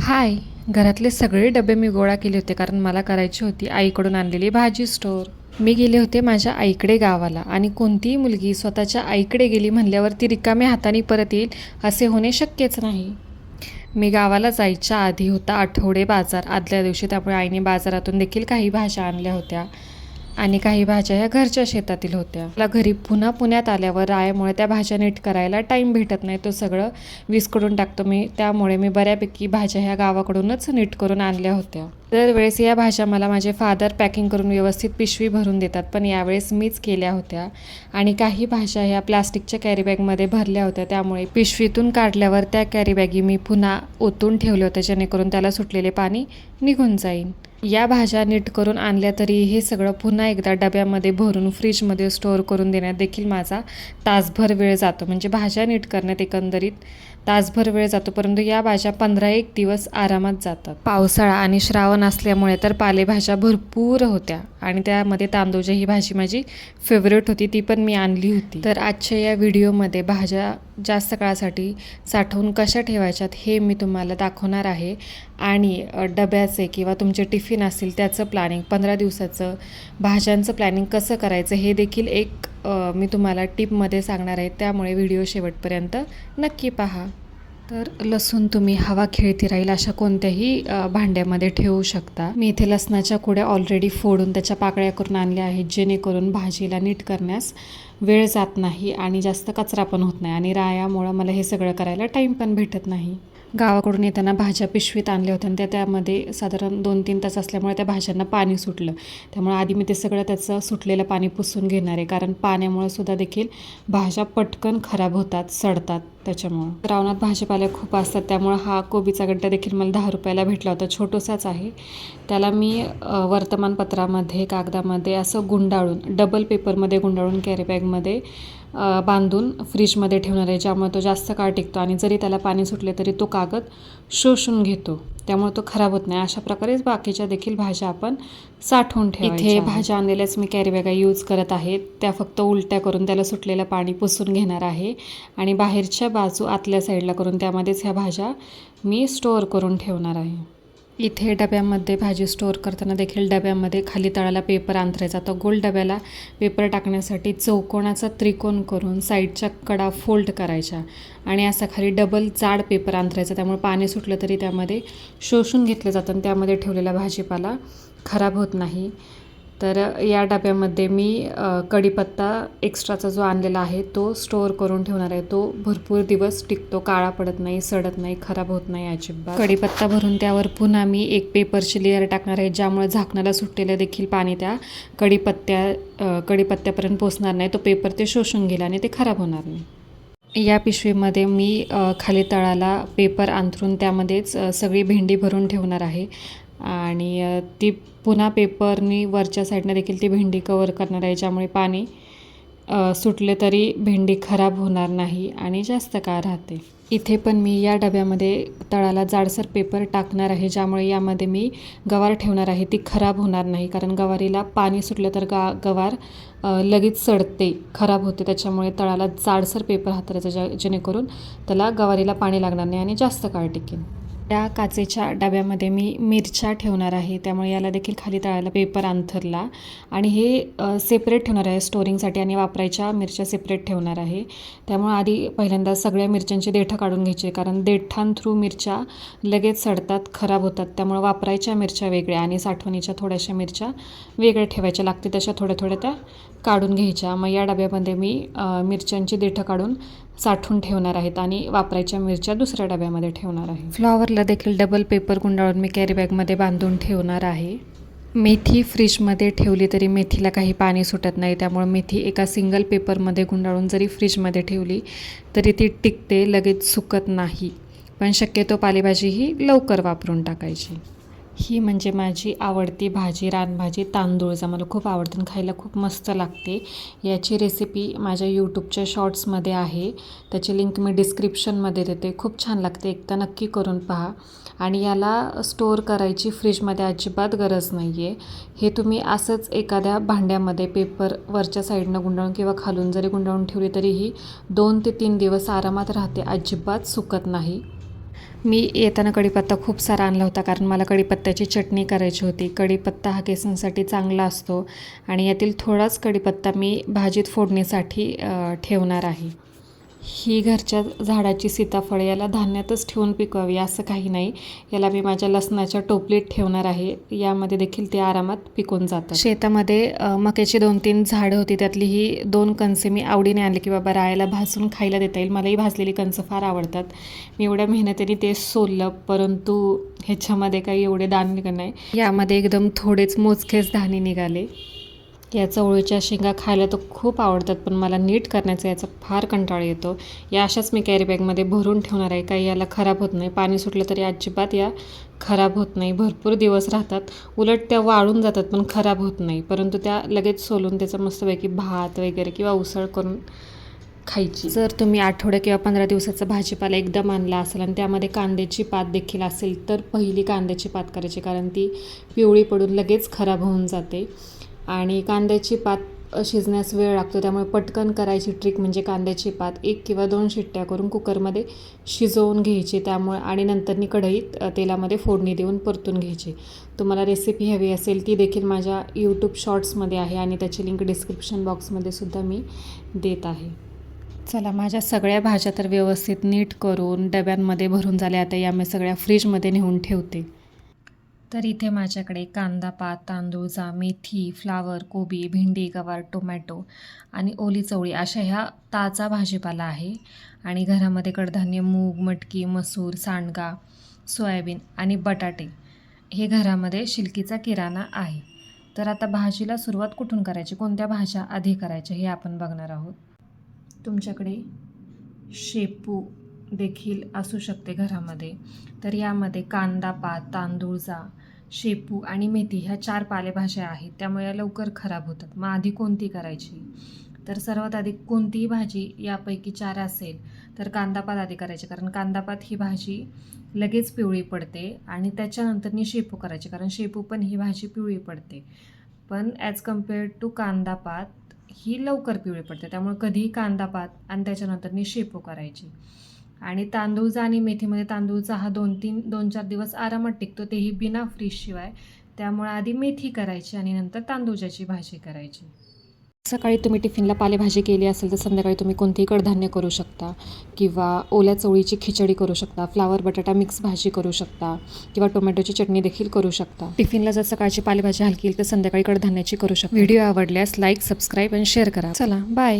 हाय. घरातले सगळे डबे मी गोळा केले होते कारण मला करायची होती आईकडून आणलेली भाजी स्टोअर. मी गेले होते माझ्या आईकडे गावाला आणि कोणतीही मुलगी स्वतःच्या आईकडे गेली म्हणल्यावर ती रिकाम्या हाताने परत येईल असे होणे शक्यच नाही. मी गावाला जायच्या आधी होता आठवडे बाजार आदल्या दिवशी, त्यामुळे आईने बाजारातून देखील काही भाज्या आणल्या होत्या आणि काही भाज्या ह्या घरच्या शेतातील होत्या. मला घरी पुन्हा पुण्यात आल्यावर रायामुळे त्या भाज्या नीट करायला टाईम भेटत नाही, तो सगळं विस्कळून टाकतो मी, त्यामुळे मी बऱ्यापैकी भाज्या ह्या गावाकडूनच नीट करून आणल्या होत्या. दरवेळेस या भाज्या मला माझे फादर पॅकिंग करून व्यवस्थित पिशवी भरून देतात, पण यावेळेस मीच केल्या होत्या आणि काही भाज्या ह्या प्लास्टिकच्या कॅरीबॅगमध्ये भरल्या होत्या, त्यामुळे पिशवीतून काढल्यावर त्या कॅरीबॅगी मी पुन्हा ओतून ठेवल्या होत्या जेणेकरून त्याला सुटलेले पाणी निघून जाईल. या भाज्या नीट करून आणल्या तरी हे सगळं पुन्हा एकदा डब्यामध्ये भरून फ्रीजमध्ये स्टोअर करून देण्यात देखील माझा तासभर वेळ जातो. म्हणजे भाज्या नीट करण्यात एकंदरीत तासभर वेळ जातो, परंतु या भाज्या 15-1 दिवस आरामात जातात. पावसाळा आणि श्रावण असल्यामुळे तर पालेभाज्या भरपूर होत्या आणि त्यामध्ये तांदूळची ही भाजी माझी फेवरेट होती, ती पण मी आणली होती. तर आजच्या या व्हिडिओमध्ये भाज्या जास्त काळासाठी साठवून कशा ठेवायच्यात हे मी तुम्हाला दाखवणार आहे आणि डब्याचे किंवा तुमचे टिफिन असतील त्याचं प्लॅनिंग, 15 दिवसाचं भाज्यांचं प्लॅनिंग कसं करायचं हे देखील एक मी तुम्हाला टिपमध्ये सांगणार आहे, त्यामुळे व्हिडिओ शेवटपर्यंत नक्की पहा. तर लसूण तुम्ही हवा खेळती राहील अशा कोणत्याही भांड्यामध्ये ठेवू शकता. मी इथे लसणाच्या कुड्या ऑलरेडी फोडून त्याच्या पाकळ्या करून आणल्या आहेत, जेणेकरून भाजीला नीट करण्यास वेळ जात नाही आणि जास्त कचरा पण होत नाही आणि रायामुळं मला हे सगळं करायला टाईम पण भेटत नाही. गावाकडून येताना भाज्या पिशवीत आणल्या होत्या आणि त्यामध्ये साधारण 2-3 तास असल्यामुळे त्या भाज्यांना पाणी सुटलं, त्यामुळे आधी मी ते सगळं त्याचं सुटलेलं पाणी पुसून घेणार आहे, कारण पाण्यामुळे सुद्धा देखील भाज्या पटकन खराब होतात, सडतात. त्याच्यामुळं श्रावणात भाजीपाले खूप असतात, त्यामुळं हा कोबीचा गड्डा देखील मला 10 रुपयाला भेटला होता, छोटूसाच आहे. त्याला मी वर्तमानपत्रामध्ये कागदामध्ये असं गुंडाळून डबल पेपरमध्ये गुंडाळून कॅरीबॅगमध्ये बांधून फ्रीजमध्ये ठेवणार आहे, ज्यामुळे तो जास्त काळ टिकतो आणि जरी त्याला पाणी सुटले तरी तो कागद शोषून घेतो, त्यामुळे तो खराब होत नाही. अशा प्रकारेच बाकीच्या देखील भाज्या आपण साठवून ठेवायच्या. इथे भाज्या आणलेल्याच मी कॅरीबॅगा यूज करत आहे, त्या फक्त उलट्या करून त्याला सुटलेलं पाणी पुसून घेणार आहे आणि बाहेरच्या बाजू आतल्या साईडला करून त्यामध्येच ह्या भाज्या मी स्टोअर करून ठेवणार आहे. इथे डब्यामध्ये भाजी स्टोअर करताना देखील डब्यामध्ये खाली तळाला पेपर अंथरायचा. तर गोल डब्याला पेपर टाकण्यासाठी चौकोनाचा त्रिकोण करून साईडच्या कडा फोल्ड करायच्या आणि असा खाली डबल जाड पेपर अंथरायचा, त्यामुळे पाणी सुटलं तरी त्यामध्ये शोषून घेतलं जातं आणि त्यामध्ये ठेवलेला भाजीपाला खराब होत नाही. तर या डब्यामध्ये मी कढीपत्ता एक्स्ट्राचा जो आणलेला आहे तो स्टोअर करून ठेवणार आहे. तो भरपूर दिवस टिकतो, काळा पडत नाही, सडत नाही, खराब होत नाही अजिबात. कढीपत्ता भरून त्यावर पुन्हा मी एक पेपरची लेअर टाकणार आहे, ज्यामुळे झाकणाला सुटलेलं देखील पाणी त्या कढीपत्त्यापर्यंत पोचणार नाही, तो पेपर ते शोषून गेला आणि ते खराब होणार नाही. या पिशवीमध्ये मी खाली तळाला पेपर अंथरून त्यामध्येच सगळी भेंडी भरून ठेवणार आहे आणि ती पुन्हा पेपरनी वरच्या साईडनं देखील ती भेंडी कवर करणार आहे, ज्यामुळे पाणी सुटले तरी भेंडी खराब होणार नाही आणि जास्त काळ राहते. इथे पण मी या डब्यामध्ये तळाला जाडसर पेपर टाकणार आहे, ज्यामुळे यामध्ये मी गवार ठेवणार आहे, ती खराब होणार नाही, कारण गवारीला पाणी सुटलं तर गवार लगेच सडते, खराब होते, त्याच्यामुळे तळाला जाडसर पेपर हाताळायचा जेणेकरून त्याला गवारीला पाणी लागणार नाही आणि जास्त काळ टिकेल. त्या काचेच्या डब्यामध्ये मी मिरच्या ठेवणार आहे, त्यामुळे याला देखील खाली तळाला पेपर अंथरला आणि हे सेपरेट ठेवणार आहे स्टोरिंगसाठी आणि वापरायच्या मिरच्या सेपरेट ठेवणार आहे. त्यामुळे आधी पहिल्यांदा सगळ्या मिरच्यांची देठं काढून घ्यायची, कारण देठांथ्रू मिरच्या लगेच सडतात, खराब होतात, त्यामुळे वापरायच्या मिरच्या वेगळ्या आणि साठवणीच्या थोड्याशा मिरच्या वेगळ्या ठेवायच्या, लागते तशा थोड्या थोड्या त्या काढून घ्यायच्या. मग या डब्यामध्ये मी मिरच्यांची देठं काढून साठवून ठेवणार आहेत आणि वापरायच्या मिरच्या दुसऱ्या डब्यामध्ये ठेवणार आहे. फ्लॉवरला देखील डबल पेपर गुंडाळून मी कॅरीबॅगमध्ये बांधून ठेवणार आहे. मेथी फ्रीजमध्ये ठेवली तरी मेथीला काही पाणी सुटत नाही, त्यामुळे मेथी एका सिंगल पेपरमध्ये गुंडाळून जरी फ्रीजमध्ये ठेवली तरी ती टिकते, लगेच सुकत नाही. पण शक्यतो पालेभाजी ही लवकर वापरून टाकायची. ही म्हणजे माझी आवडती भाजी, रानभाजी तांदूळजा, मला खूप आवडते आणि खायला खूप मस्त लागते. याची रेसिपी माझ्या यूट्यूबच्या शॉर्ट्समध्ये आहे, त्याची लिंक मी डिस्क्रिप्शनमध्ये देते. खूप छान लागते, एकदा नक्की करून पहा. आणि याला स्टोअर करायची फ्रीजमध्ये अजिबात गरज नाही आहे. हे तुम्ही असंच एखाद्या भांड्यामध्ये पेपर वरच्या साईडनं गुंडाळून किंवा खालून जरी गुंडाळून ठेवली तरीही 2 ते 3 दिवस आरामात राहते, अजिबात सुकत नाही. मी येताना कढीपत्ता खूप सारा आणला होता कारण मला कढीपत्त्याची चटणी करायची होती. कढीपत्ता हा केसांसाठी चांगला असतो आणि यातील थोडाच कढीपत्ता मी भाजीत फोडणीसाठी ठेवणार आहे. ही घरच्या झाडाची सीताफळ, याला धान्यातच ठेवून पिकवावी असं काही नाही. याला मी माझ्या लसणाच्या टोपलीत ठेवणार आहे. यामध्ये देखील ते आरामात पिकून जातं. शेतामध्ये मक्याची 2-3 झाडं होती. त्यातली ही 2 कणसे मी आवडीने आणली की बाबा रायाला भाजून खायला देता येईल. मलाही भाजलेली कणसं फार आवडतात. मी एवढ्या मेहनतीने ते सोललं, परंतु ह्याच्यामध्ये काही एवढे दाणे निघत नाही. यामध्ये एकदम थोडेच मोजकेच दाणे निघाले. या चवळीच्या शेंगा खायला तर खूप आवडतात, पण मला नीट करण्याचा याचा फार कंटाळा येतो. या अशाच मी कॅरी बॅगमध्ये भरून ठेवणार आहे. काही याला खराब होत नाही. पाणी सुटलं तरी अजिबात या खराब होत नाही. भरपूर दिवस राहतात. उलट त्या वाळून जातात पण खराब होत नाही. परंतु त्या लगेच सोलून त्याचा मस्तपैकी भात वगैरे किंवा उसळ करून खायची. जर तुम्ही आठवड्या किंवा 15 दिवसाचा भाजीपाला एकदम आणला असेल आणि त्यामध्ये कांद्याची पात देखील असेल तर पहिली कांद्याची पात करायची, कारण ती पिवळी पडून लगेच खराब होऊन जाते. आणि कांद्याची पात शिजण्यास वेळ लागतो, त्यामुळे पटकन करायची ट्रिक म्हणजे कांद्याची पात 1 किंवा 2 शिट्ट्या करून कुकरमध्ये शिजवून घ्यायची. त्यामुळे आणि नंतरनी कढईत तेलामध्ये फोडणी देऊन परतून घ्यायची. तुम्हाला रेसिपी हवी असेल ती देखील माझ्या यूट्यूब शॉर्ट्समध्ये आहे आणि त्याची लिंक डिस्क्रिप्शन बॉक्समध्ये सुद्धा मी देत आहे. चला, माझ्या सगळ्या भाज्या तर व्यवस्थित नीट करून डब्यांमध्ये भरून झाल्या. आता या मी सगळ्या फ्रीजमध्ये नेऊन ठेवते. तर इथे माझ्याकडे कांदा पात, तांदूळजा, मेथी, फ्लावर, कोबी, भेंडी, गवार, टोमॅटो आणि ओली चवळी अशा ह्या ताजा भाजीपाला आहे. आणि घरामध्ये कडधान्य मूग, मटकी, मसूर, सांडगा, सोयाबीन आणि बटाटे हे घरामध्ये शिलकीचा किराणा आहे. तर आता भाजीला सुरुवात कुठून करायची, कोणत्या भाज्या आधी करायच्या हे आपण बघणार आहोत. तुमच्याकडे शेपू देखील असू शकते घरामध्ये. तर यामध्ये कांदा पात, तांदूळजा, शेपू आणि मेथी ह्या 4 पालेभाज्या आहेत. त्यामुळे या लवकर खराब होतात. मग आधी कोणती करायची, तर सर्वात आधी कोणतीही भाजी यापैकी 4 असेल तर कांदापात आधी करायची, कारण कांदापात ही भाजी लगेच पिवळी पडते. आणि त्याच्यानंतरनी शेपू करायची, कारण शेपू पण ही भाजी पिवळी पडते. पण ॲज कम्पेअर्ड टू कांदापात ही लवकर पिवळी पडते. त्यामुळे कधीही कांदापात आणि त्याच्यानंतरनी शेपू करायची. आणि तांदूळजा आणि मेथीमध्ये तांदूळजा हा 2-4 दिवस आरामात टिकतो, तेही बिना फ्रीजशिवाय. त्यामुळे आधी मेथी करायची आणि नंतर तांदूळजाची भाजी करायची. सकाळी तुम्ही टिफिनला पालेभाजी केली असेल तर संध्याकाळी तुम्ही कोणतेही कडधान्य करू शकता किंवा ओल्या चवळीची खिचडी करू शकता, फ्लावर बटाटा मिक्स भाजी करू शकता किंवा टोमॅटोची चटणी देखील करू शकता. टिफिनला जर सकाळची पालेभाजी हलकी तर संध्याकाळी कडधान्याची करू शकता. व्हिडिओ आवडल्यास लाईक, सबस्क्राईब आणि शेअर करा. चला, बाय.